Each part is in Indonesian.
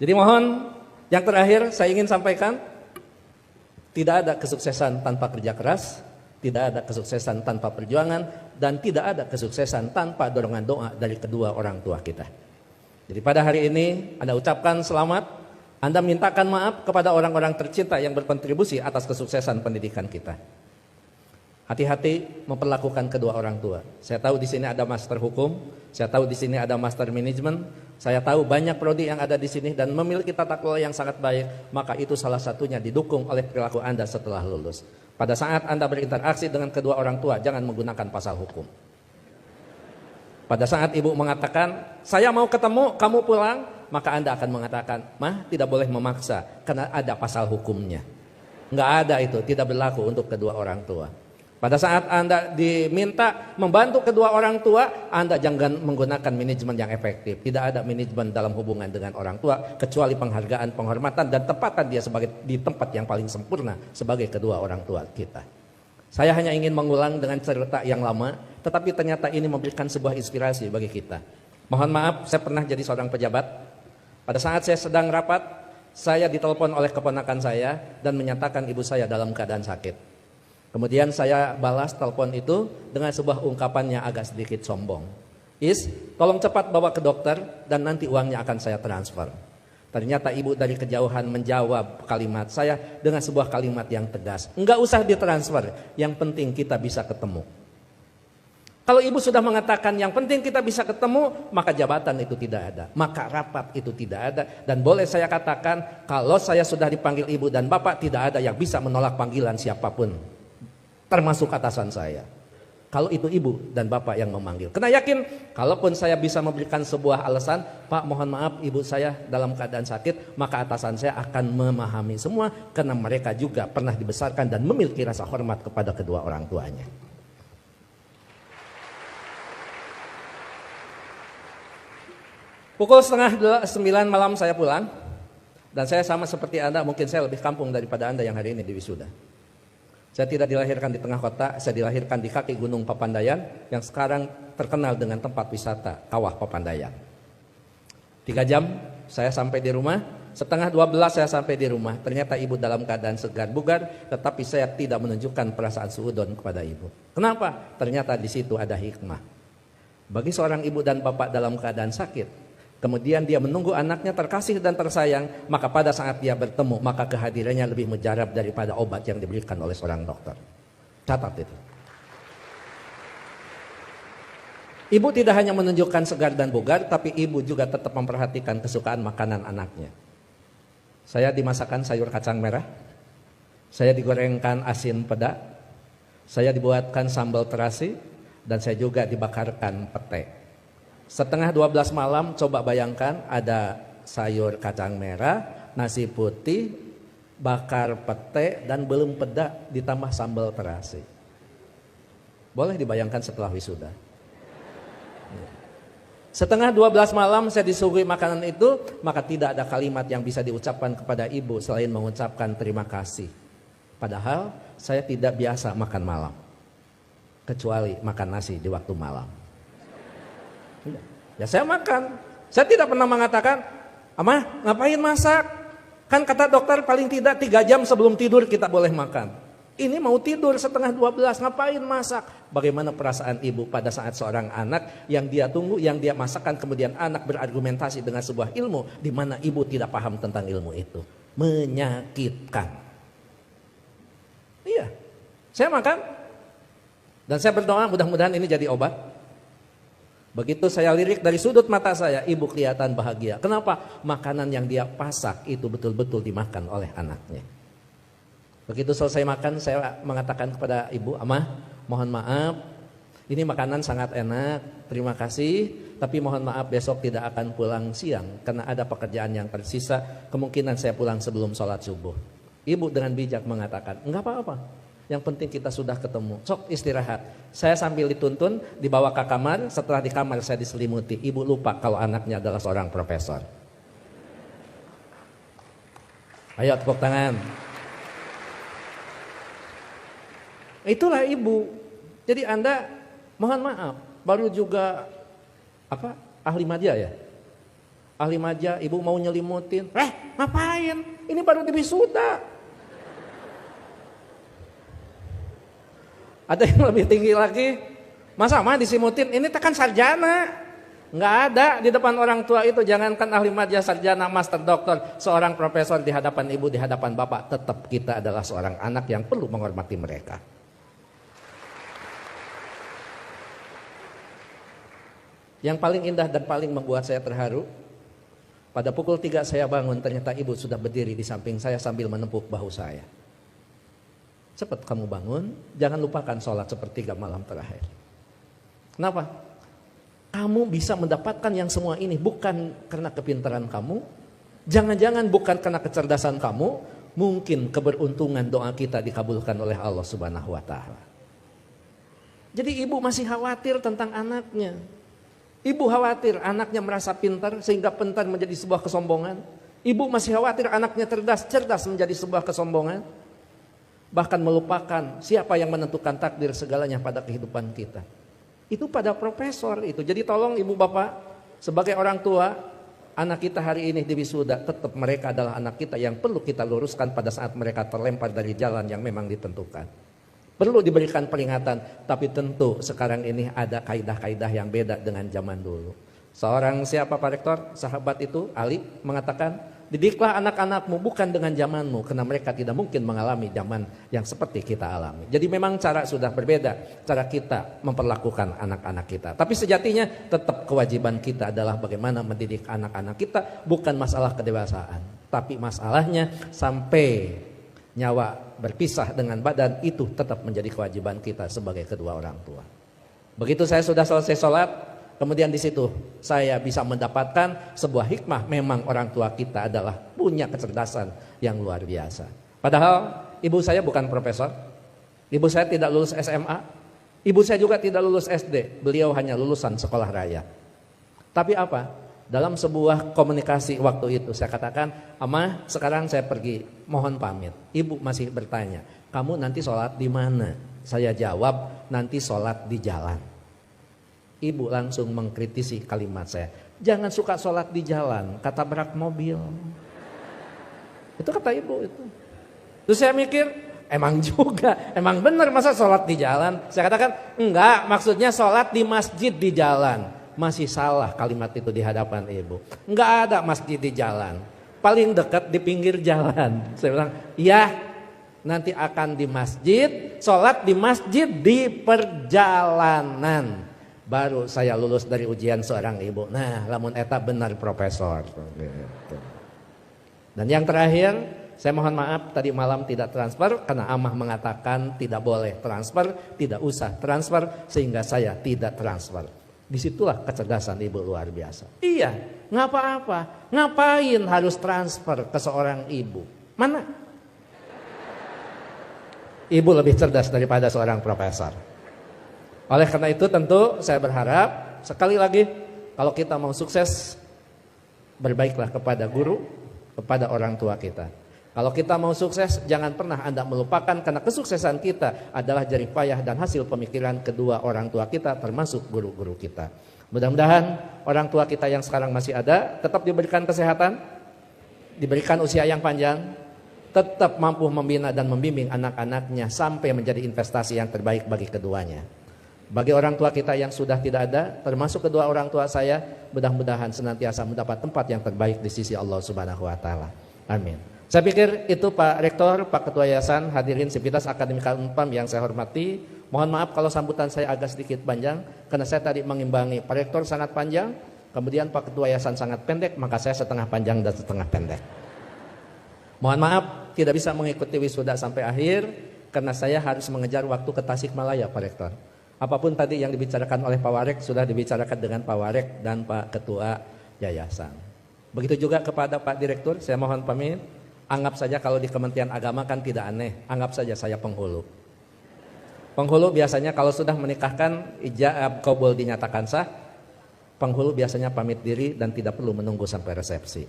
Jadi mohon yang terakhir saya ingin sampaikan, tidak ada kesuksesan tanpa kerja keras, tidak ada kesuksesan tanpa perjuangan, dan tidak ada kesuksesan tanpa dorongan doa dari kedua orang tua kita. Jadi pada hari ini Anda ucapkan selamat, Anda mintakan maaf kepada orang-orang tercinta yang berkontribusi atas kesuksesan pendidikan kita. Hati-hati memperlakukan kedua orang tua. Saya tahu di sini ada master hukum, saya tahu di sini ada master manajemen, saya tahu banyak prodi yang ada di sini dan memiliki tata kelola yang sangat baik, maka itu salah satunya didukung oleh perilaku Anda setelah lulus. Pada saat Anda berinteraksi dengan kedua orang tua, jangan menggunakan pasal hukum. Pada saat ibu mengatakan, saya mau ketemu, kamu pulang, maka Anda akan mengatakan, "Mah, tidak boleh memaksa, karena ada pasal hukumnya." Enggak ada itu, tidak berlaku untuk kedua orang tua. Pada saat Anda diminta membantu kedua orang tua, Anda jangan menggunakan manajemen yang efektif. Tidak ada manajemen dalam hubungan dengan orang tua, kecuali penghargaan, penghormatan, dan tempatan dia di tempat yang paling sempurna sebagai kedua orang tua kita. Saya hanya ingin mengulang dengan cerita yang lama, tetapi ternyata ini memberikan sebuah inspirasi bagi kita. Mohon maaf, saya pernah jadi seorang pejabat. Pada saat saya sedang rapat, saya ditelepon oleh keponakan saya dan menyatakan ibu saya dalam keadaan sakit. Kemudian saya balas telepon itu dengan sebuah ungkapan yang agak sedikit sombong. Tolong cepat bawa ke dokter dan nanti uangnya akan saya transfer. Ternyata ibu dari kejauhan menjawab kalimat saya dengan sebuah kalimat yang tegas. Enggak usah ditransfer, yang penting kita bisa ketemu. Kalau ibu sudah mengatakan yang penting kita bisa ketemu, maka jabatan itu tidak ada, maka rapat itu tidak ada. Dan boleh saya katakan, kalau saya sudah dipanggil ibu dan bapak, tidak ada yang bisa menolak panggilan siapapun, termasuk atasan saya. Kalau itu ibu dan bapak yang memanggil. Karena yakin, kalaupun saya bisa memberikan sebuah alasan, Pak mohon maaf ibu saya dalam keadaan sakit, maka atasan saya akan memahami semua. Karena mereka juga pernah dibesarkan dan memiliki rasa hormat kepada kedua orang tuanya. Pukul 8:30 malam saya pulang. Dan saya sama seperti Anda, mungkin saya lebih kampung daripada Anda yang hari ini di wisuda. Saya tidak dilahirkan di tengah kota, saya dilahirkan di kaki Gunung Papandayan yang sekarang terkenal dengan tempat wisata Kawah Papandayan. 3 jam saya sampai di rumah, 11:30 saya sampai di rumah. Ternyata ibu dalam keadaan segar bugar, tetapi saya tidak menunjukkan perasaan suudon kepada ibu. Kenapa? Ternyata di situ ada hikmah. Bagi seorang ibu dan bapak dalam keadaan sakit, kemudian dia menunggu anaknya terkasih dan tersayang, maka pada saat dia bertemu, maka kehadirannya lebih mujarab daripada obat yang diberikan oleh seorang dokter. Catat itu. Ibu tidak hanya menunjukkan segar dan bugar, tapi ibu juga tetap memperhatikan kesukaan makanan anaknya. Saya dimasakkan sayur kacang merah, saya digorengkan asin peda, saya dibuatkan sambal terasi, dan saya juga dibakarkan pete. 11:30 malam, coba bayangkan ada sayur kacang merah, nasi putih, bakar pete, dan belum peda ditambah sambal terasi. Boleh dibayangkan setelah wisuda. 11:30 malam saya disuguhi makanan itu, maka tidak ada kalimat yang bisa diucapkan kepada ibu selain mengucapkan terima kasih. Padahal saya tidak biasa makan malam, kecuali makan nasi di waktu malam. Ya saya makan. Saya tidak pernah mengatakan, "Amah, ngapain masak? Kan kata dokter paling tidak 3 jam sebelum tidur kita boleh makan." Ini mau tidur 11:30, ngapain masak? Bagaimana perasaan ibu pada saat seorang anak yang dia tunggu, yang dia masakan, kemudian anak berargumentasi dengan sebuah ilmu di mana ibu tidak paham tentang ilmu itu? Menyakitkan. Iya, saya makan dan saya berdoa mudah-mudahan ini jadi obat. Begitu saya lirik dari sudut mata saya, ibu kelihatan bahagia. Kenapa? Makanan yang dia pasak itu betul-betul dimakan oleh anaknya. Begitu selesai makan, saya mengatakan kepada ibu, "Amah, mohon maaf, ini makanan sangat enak, terima kasih. Tapi mohon maaf besok tidak akan pulang siang, karena ada pekerjaan yang tersisa. Kemungkinan saya pulang sebelum sholat subuh." Ibu dengan bijak mengatakan, "Enggak apa-apa. Yang penting kita sudah ketemu. Sok istirahat." Saya sambil dituntun dibawa ke kamar. Setelah di kamar saya diselimuti. Ibu lupa kalau anaknya adalah seorang profesor. Ayo tepuk tangan. Itulah ibu. Jadi Anda mohon maaf baru juga ahli media ya. ahli maja, ibu mau nyelimutin. Ngapain? Ini baru wisuda. Ada yang lebih tinggi lagi. Masa mah disimutin? Ini tekan sarjana. Nggak ada di depan orang tua itu. Jangankan ahli maja, sarjana, master, doktor, seorang profesor di hadapan ibu, di hadapan bapak, tetap kita adalah seorang anak yang perlu menghormati mereka. Yang paling indah dan paling membuat saya terharu, pada pukul 3 saya bangun, ternyata ibu sudah berdiri di samping saya sambil menepuk bahu saya. Cepat kamu bangun, jangan lupakan sholat sepertiga malam terakhir. Kenapa? Kamu bisa mendapatkan yang semua ini bukan karena kepintaran kamu, jangan-jangan bukan karena kecerdasan kamu, mungkin keberuntungan doa kita dikabulkan oleh Allah Subhanahu wa Ta'ala. Jadi ibu masih khawatir tentang anaknya. Ibu khawatir anaknya merasa pintar sehingga pintar menjadi sebuah kesombongan. Ibu masih khawatir anaknya cerdas menjadi sebuah kesombongan. Bahkan melupakan siapa yang menentukan takdir segalanya pada kehidupan kita. Itu pada profesor itu. Jadi tolong ibu bapak, sebagai orang tua, anak kita hari ini di wisuda, tetap mereka adalah anak kita yang perlu kita luruskan pada saat mereka terlempar dari jalan yang memang ditentukan. Perlu diberikan peringatan, tapi tentu sekarang ini ada kaidah-kaidah yang beda dengan zaman dulu. Seorang siapa Pak Rektor, sahabat itu, Ali, mengatakan, didiklah anak-anakmu bukan dengan zamanmu, karena mereka tidak mungkin mengalami zaman yang seperti kita alami. Jadi memang cara sudah berbeda, cara kita memperlakukan anak-anak kita. Tapi sejatinya tetap kewajiban kita adalah bagaimana mendidik anak-anak kita, bukan masalah kedewasaan. Tapi masalahnya sampai nyawa berpisah dengan badan, itu tetap menjadi kewajiban kita sebagai kedua orang tua. Begitu saya sudah selesai sholat, kemudian di situ saya bisa mendapatkan sebuah hikmah. Memang orang tua kita adalah punya kecerdasan yang luar biasa. Padahal ibu saya bukan profesor, ibu saya tidak lulus SMA, ibu saya juga tidak lulus SD. Beliau hanya lulusan sekolah raya. Tapi apa? Dalam sebuah komunikasi waktu itu saya katakan, "Ama, sekarang saya pergi, mohon pamit." Ibu masih bertanya, "Kamu nanti sholat di mana?" Saya jawab, "Nanti sholat di jalan." Ibu langsung mengkritisi kalimat saya. "Jangan suka sholat di jalan, kata berak mobil." Itu kata ibu itu. Terus saya mikir, emang juga, emang benar masa sholat di jalan? Saya katakan, enggak, maksudnya sholat di masjid di jalan. Masih salah kalimat itu di hadapan ibu. Enggak ada masjid di jalan, paling dekat di pinggir jalan. Saya bilang, ya nanti akan di masjid, sholat di masjid di perjalanan. Baru saya lulus dari ujian seorang ibu. Nah, lamun eta benar profesor. Dan yang terakhir, saya mohon maaf tadi malam tidak transfer karena amah mengatakan tidak boleh transfer, tidak usah transfer, sehingga saya tidak transfer. Disitulah kecerdasan ibu luar biasa. Iya, nggak apa-apa. Ngapain harus transfer ke seorang ibu? Mana? Ibu lebih cerdas daripada seorang profesor. Oleh karena itu tentu saya berharap sekali lagi kalau kita mau sukses, berbaiklah kepada guru, kepada orang tua kita. Kalau kita mau sukses, jangan pernah Anda melupakan karena kesuksesan kita adalah jerih payah dan hasil pemikiran kedua orang tua kita termasuk guru-guru kita. Mudah-mudahan orang tua kita yang sekarang masih ada tetap diberikan kesehatan, diberikan usia yang panjang, tetap mampu membina dan membimbing anak-anaknya sampai menjadi investasi yang terbaik bagi keduanya. Bagi orang tua kita yang sudah tidak ada, termasuk kedua orang tua saya, mudah-mudahan senantiasa mendapat tempat yang terbaik di sisi Allah Subhanahu wa Ta'ala. Amin. Saya pikir itu Pak Rektor, Pak Ketua Yayasan, hadirin Sivitas Akademika Unpam yang saya hormati. Mohon maaf kalau sambutan saya agak sedikit panjang, karena saya tadi mengimbangi Pak Rektor sangat panjang, kemudian Pak Ketua Yayasan sangat pendek, maka saya setengah panjang dan setengah pendek. Mohon maaf tidak bisa mengikuti wisuda sampai akhir, karena saya harus mengejar waktu ke Tasikmalaya Pak Rektor. Apapun tadi yang dibicarakan oleh Pak Warek sudah dibicarakan dengan Pak Warek dan Pak Ketua Yayasan. Begitu juga kepada Pak Direktur, saya mohon pamit. Anggap saja kalau di Kementerian Agama kan tidak aneh, anggap saja saya penghulu. Penghulu biasanya kalau sudah menikahkan ijab qabul dinyatakan sah, penghulu biasanya pamit diri dan tidak perlu menunggu sampai resepsi.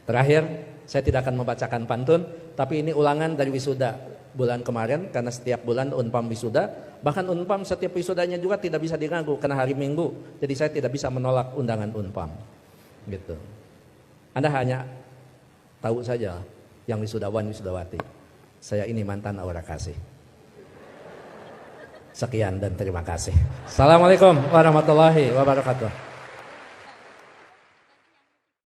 Terakhir, saya tidak akan membacakan pantun, tapi ini ulangan dari wisuda bulan kemarin karena setiap bulan Unpam wisuda, bahkan Unpam setiap wisudanya juga tidak bisa diganggu karena hari Minggu, jadi saya tidak bisa menolak undangan Unpam. Gitu. Anda hanya tahu saja yang wisudawan wisudawati. Saya ini mantan aura kasih. Sekian dan terima kasih. Assalamualaikum warahmatullahi wabarakatuh.